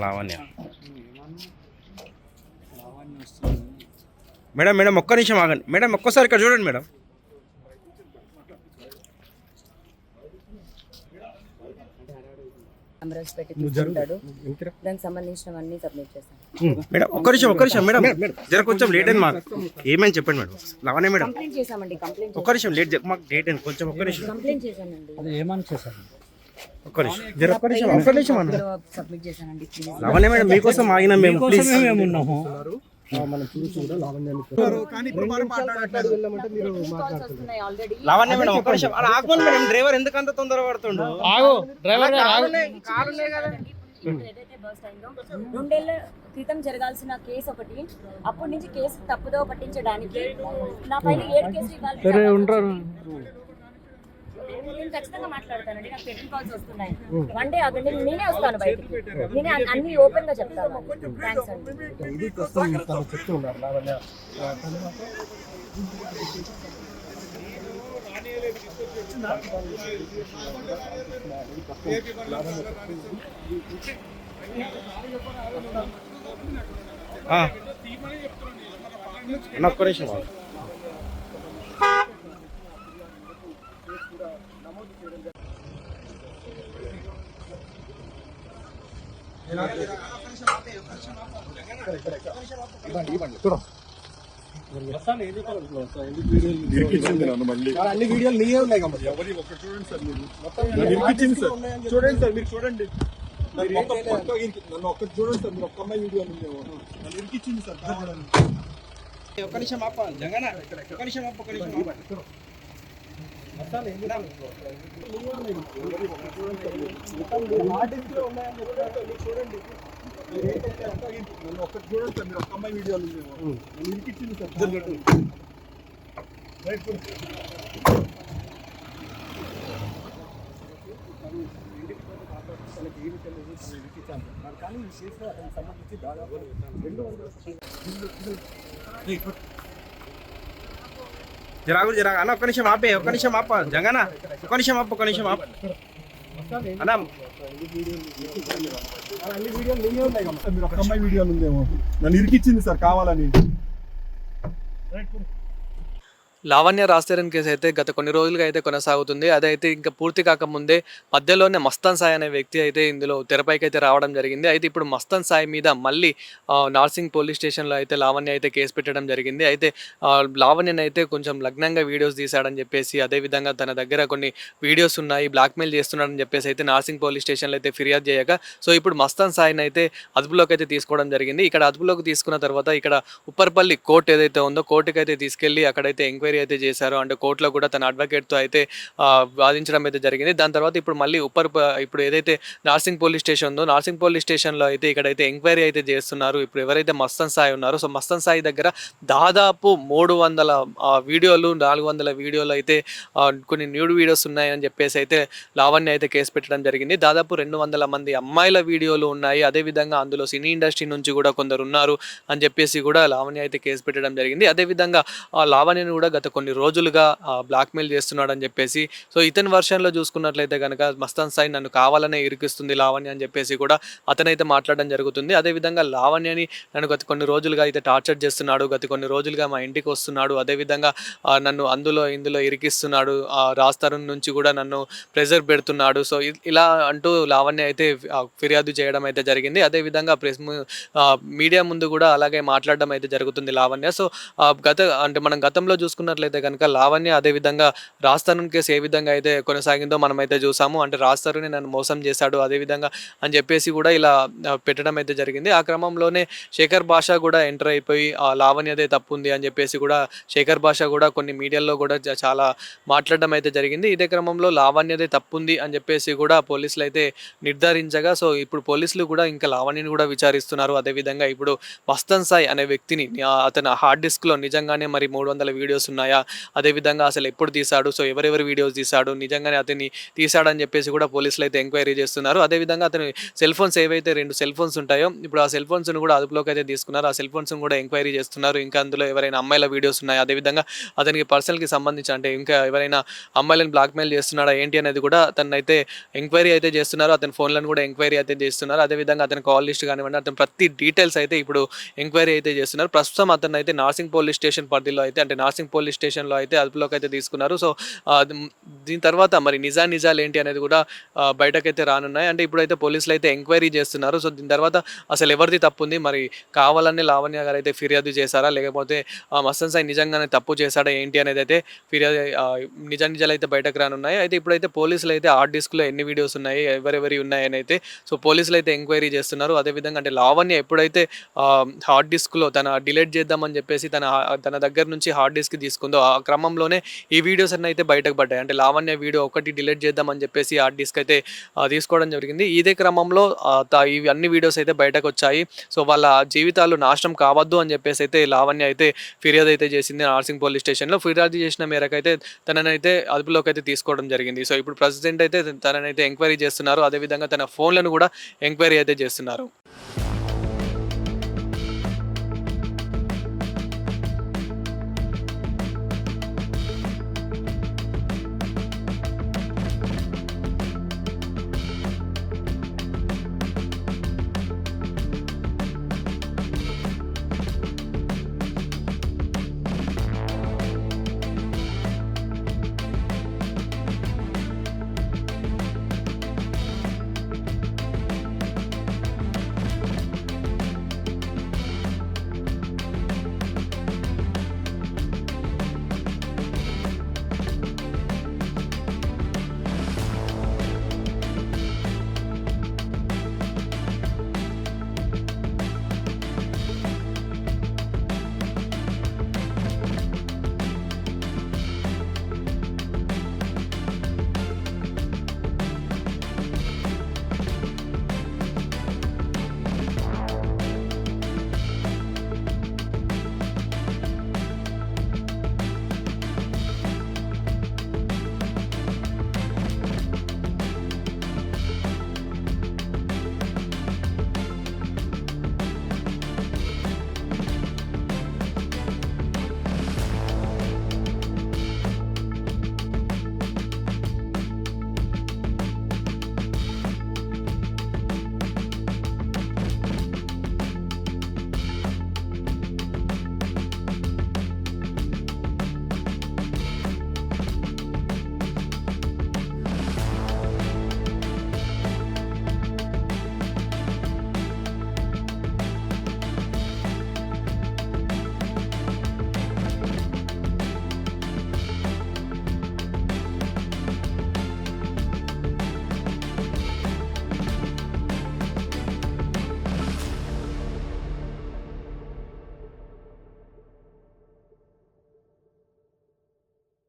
Lavanya madam madam ఒక్క నిమిషం ఆగండి మేడం, ఒక్కసారి ఇక్కడ చూడండి మేడం. దానికి సంబంధించినవన్నీ సబ్మిట్ చేస్తాను. మేడం ఒక్క నిమిషం మేడం, జర కొంచెం లేట్ అయింది మాకు. ఏమని చెప్పండి మేడం. లావణ్య మేడం కంప్లైంట్ చేశామండి. ఒక్క నిమిషం లేట్ మాకు డేట్ అయింది కొంచెం. ఒక్క నిమిషం కంప్లైంట్ చేశానండి. ఒక్క నిమిషం జర ఒక్క నిమిషం అన్న. సబ్మిట్ చేశానండి. లావణ్య మేడం మీకోసం ఆగినా మేము, ప్లీజ్. లావణ్య మేడం ఒక్క నిమిషం ఆగమని మేడం. డ్రైవర్ ఎందుకంత తొందర పడుతుండు? ఏదైతే బస్ అయిందో 2 ఏళ్ల క్రితం జరగాల్సిన కేసు ఒకటి, అప్పటి నుంచి కేసు తప్పుదో పట్టించడానికి నా పైన 7 కేసులు ఇవ్వాలి. నేను ఖచ్చితంగా మాట్లాడతానండి. నాకు టెలిఫోన్ కాల్స్ వస్తున్నాయి. వన్ డే ఆగండి, నేనే వస్తాను బయటికి. నేనే అన్ని ఓపెన్ గా చెప్తాను. థ్యాంక్స్ అండి. ఒక్క నిమిషం అన్ని వీడియోలు నీయే ఉన్నాయి కాబట్టి చూడండి సార్, మీరు చూడండి. నన్ను ఒక్కటి చూడండి సార్, మీరు ఒక్క అమ్మాయి వీడియోలు ఉండేవో నన్ను ఇరికిచ్చింది సార్. ఒక్క నిమిషం ఆప జగన్, ఒక్క నిమిషం ఆప, ఒక్క నిమిషం ఆప. చూడండి నన్ను ఒక్కటి చూడండి సార్, మీరు ఒక్క అమ్మాయి వీడియోలు ఉండేవో నన్ను ఇరికిచ్చింది సార్. కానీ ఈ కేసు అతనికి సంబంధించి దాదాపు 200 జరా అన్న ఒక్క నిమిషం ఆపే, ఒక్క నిమిషం ఆప జగన్, ఒక్క నిమిషం ఆప, ఒక్క నిమిషం ఆప అన్న. అన్ని వీడియోలు నీయే ఉన్నాయి కదా, మీరు ఒక్క అమ్మాయి వీడియోలు ఉందేమో నన్ను ఇరికిచ్చింది సార్ కావాలని. లావణ్య రాజశేఖరన్ కేసు అయితే గత కొన్ని రోజులుగా అయితే కొనసాగుతుంది. అదైతే ఇంకా పూర్తి కాకముందే మధ్యలోనే మస్తాన్ సాయి అనే వ్యక్తి అయితే ఇందులో తెరపైకి అయితే రావడం జరిగింది. అయితే ఇప్పుడు మస్తాన్ సాయి మీద మళ్ళీ నార్సింగ్ పోలీస్ స్టేషన్లో అయితే లావణ్య అయితే కేసు పెట్టడం జరిగింది. అయితే లావణ్యని అయితే కొంచెం లగ్నంగా వీడియోస్ తీశాడని చెప్పేసి, అదేవిధంగా తన దగ్గర కొన్ని వీడియోస్ ఉన్నాయి, బ్లాక్మెయిల్ చేస్తున్నాడని చెప్పేసి అయితే నార్సింగ్ పోలీస్ స్టేషన్లో అయితే ఫిర్యాదు చేయగా, సో ఇప్పుడు మస్తాన్ సాయిని అయితే అదుపులోకి అయితే తీసుకోవడం జరిగింది. ఇక్కడ అదుపులోకి తీసుకున్న తర్వాత ఇక్కడ ఉప్పర్పల్లి కోర్టు ఏదైతే ఉందో కోర్టుకి అయితే తీసుకెళ్లి అక్కడైతే ఎంక్వైరీ అయితే చేశారు. అంటే కోర్టులో కూడా తన అడ్వకేట్తో అయితే వాదించడం అయితే జరిగింది. దాని తర్వాత ఇప్పుడు మళ్ళీ ఇప్పుడు ఏదైతే నార్సింగ్ పోలీస్ స్టేషన్ ఉందో నార్సింగ్ పోలీస్ స్టేషన్లో అయితే ఇక్కడైతే ఎంక్వైరీ అయితే చేస్తున్నారు. ఇప్పుడు ఎవరైతే మస్తాన్ సాయి ఉన్నారో, సో మస్తాన్ సాయి దగ్గర దాదాపు 300 వీడియోలు 400 వీడియోలు అయితే కొన్ని న్యూడ్ వీడియోస్ ఉన్నాయని చెప్పేసి అయితే లావణ్య అయితే కేసు పెట్టడం జరిగింది. దాదాపు 200 మంది అమ్మాయిల వీడియోలు ఉన్నాయి. అదేవిధంగా అందులో సినీ ఇండస్ట్రీ నుంచి కూడా కొందరు ఉన్నారు అని చెప్పేసి కూడా లావణ్య అయితే కేసు పెట్టడం జరిగింది. అదేవిధంగా లావణ్యను కూడా గత కొన్ని రోజులుగా బ్లాక్మెయిల్ చేస్తున్నాడని చెప్పేసి, సో ఇతని వర్షన్లో చూసుకున్నట్లయితే కనుక మస్తాన్ సాయి నన్ను కావాలనే ఇరికిస్తుంది లావణ్య అని చెప్పేసి కూడా అతనైతే మాట్లాడడం జరుగుతుంది. అదేవిధంగా లావణ్యని నన్ను గత కొన్ని రోజులుగా అయితే టార్చర్ చేస్తున్నాడు, గత కొన్ని రోజులుగా మా ఇంటికి వస్తున్నాడు, అదేవిధంగా నన్ను ఇందులో ఇరికిస్తున్నాడు, రాజ్ నుంచి కూడా నన్ను ప్రెజర్ పెడుతున్నాడు. సో ఇలా అంటూ లావణ్య అయితే ఫిర్యాదు చేయడం అయితే జరిగింది. అదేవిధంగా మీడియా ముందు కూడా అలాగే మాట్లాడడం అయితే జరుగుతుంది లావణ్య. సో మనం గతంలో చూసుకున్నట్లయితే కనుక లావణ్య అదేవిధంగా రాజ్ తరుణ్ కేసు ఏ విధంగా అయితే కొనసాగిందో మనం అయితే చూసాము. అంటే రాజ్ తరుణ్ నన్ను మోసం చేశాడు అదేవిధంగా అని చెప్పేసి కూడా ఇలా పెట్టడం అయితే జరిగింది. ఆ క్రమంలోనే శేఖర్ భాష కూడా ఎంటర్ అయిపోయి లావణ్యదే తప్పు ఉంది అని చెప్పేసి కూడా శేఖర్ భాష కూడా కొన్ని మీడియాల్లో కూడా చాలా మాట్లాడడం అయితే జరిగింది. ఇదే క్రమంలో లావణ్యదే తప్పు ఉంది అని చెప్పేసి కూడా పోలీసులు అయితే నిర్ధారించగా, సో ఇప్పుడు పోలీసులు కూడా ఇంకా లావణ్యని కూడా విచారిస్తున్నారు. అదేవిధంగా ఇప్పుడు మస్తాన్ సాయి అనే వ్యక్తిని అతని హార్డ్ డిస్క్లో నిజంగానే మరి 300 వీడియోస్ ఉన్నాయా, అదేవిధంగా అసలు ఎప్పుడు తీశాడు, సో ఎవరెవరి వీడియోస్ తీశాడు, నిజంగానే అతన్ని తీశాడని చెప్పేసి కూడా పోలీసులు అయితే ఎంక్వైరీ చేస్తున్నారు. అదేవిధంగా అతని సెల్ ఫోన్స్ ఏవైతే 2 సెల్ ఫోన్స్ ఉంటాయో ఇప్పుడు ఆ సెల్ ఫోన్స్ను కూడా అదుపులోకి అయితే తీసుకున్నారు. ఆ సెల్ ఫోన్స్ను కూడా ఎంక్వైరీ చేస్తున్నారు. ఇంకా అందులో ఎవరైనా అమ్మాయిల వీడియోస్ ఉన్నాయా, అదేవిధంగా అతనికి పర్సనల్కి సంబంధించి అంటే ఇంకా ఎవరైనా అమ్మాయిలను బ్లాక్మెయిల్ చేస్తున్నాడా ఏంటి అనేది కూడా అతన్నైతే ఎంక్వైరీ అయితే చేస్తున్నారు. అతని ఫోన్లను కూడా ఎంక్వైరీ అయితే చేస్తున్నారు. అదేవిధంగా అతని కాల్ లిస్ట్ కానివ్వండి, అతని ప్రతి డీటెయిల్స్ అయితే ఇప్పుడు ఎంక్వైరీ అయితే చేస్తున్నారు. ప్రస్తుతం అతను అయితే నార్సింగ్ పోలీస్ స్టేషన్ పరిధిలో అయితే అంటే నార్సింగ్ పోలీస్ స్టేషన్లో అయితే అదుపులోకి అయితే తీసుకున్నారు. సో దీని తర్వాత మరి నిజాలు ఏంటి అనేది కూడా బయటకైతే రానున్నాయి. అంటే ఇప్పుడైతే పోలీసులు అయితే ఎంక్వైరీ చేస్తున్నారు. సో దీని తర్వాత అసలు ఎవరిది తప్పు ఉంది, మరి కావాలని లావణ్య గారు అయితే ఫిర్యాదు చేశారా, లేకపోతే మస్తన్ సాయి నిజంగానే తప్పు చేశాడా ఏంటి అనేది అయితే ఫిర్యాదు నిజాలు అయితే బయటకు రానున్నాయి. అయితే ఇప్పుడైతే పోలీసులు అయితే హార్డ్ డిస్క్లో ఎన్ని వీడియోస్ ఉన్నాయి, ఎవరెవరి ఉన్నాయని అయితే సో పోలీసులు అయితే ఎంక్వైరీ చేస్తున్నారు. అదేవిధంగా అంటే లావణ్య ఎప్పుడైతే హార్డ్ డిస్క్లో తన డిలీట్ చేద్దామని చెప్పేసి తన దగ్గర నుంచి హార్డ్ డిస్క్ తీసుకుందో ఆ క్రమంలోనే ఈ వీడియోస్ అన్నీ అయితే బయటకు పడ్డాయి. అంటే లావణ్య వీడియో ఒకటి డిలీట్ చేద్దామని చెప్పేసి హార్డ్ డిస్క్ అయితే తీసుకోవడం జరిగింది. ఇదే క్రమంలో ఇవి అన్ని వీడియోస్ అయితే బయటకు వచ్చాయి. సో వాళ్ళ జీవితాలు నాశనం కావద్దు అని చెప్పేసి అయితే లావణ్య అయితే ఫిర్యాదు అయితే చేసింది నార్సింగ్ పోలీస్ స్టేషన్లో. ఫిర్యాదు చేసిన మేరకు అయితే తననైతే అదుపులోకి అయితే తీసుకోవడం జరిగింది. సో ఇప్పుడు ప్రెసిడెంట్ అయితే తననైతే ఎంక్వైరీ చేస్తున్నారు. అదేవిధంగా తన ఫోన్లను కూడా ఎంక్వైరీ అయితే చేస్తున్నారు.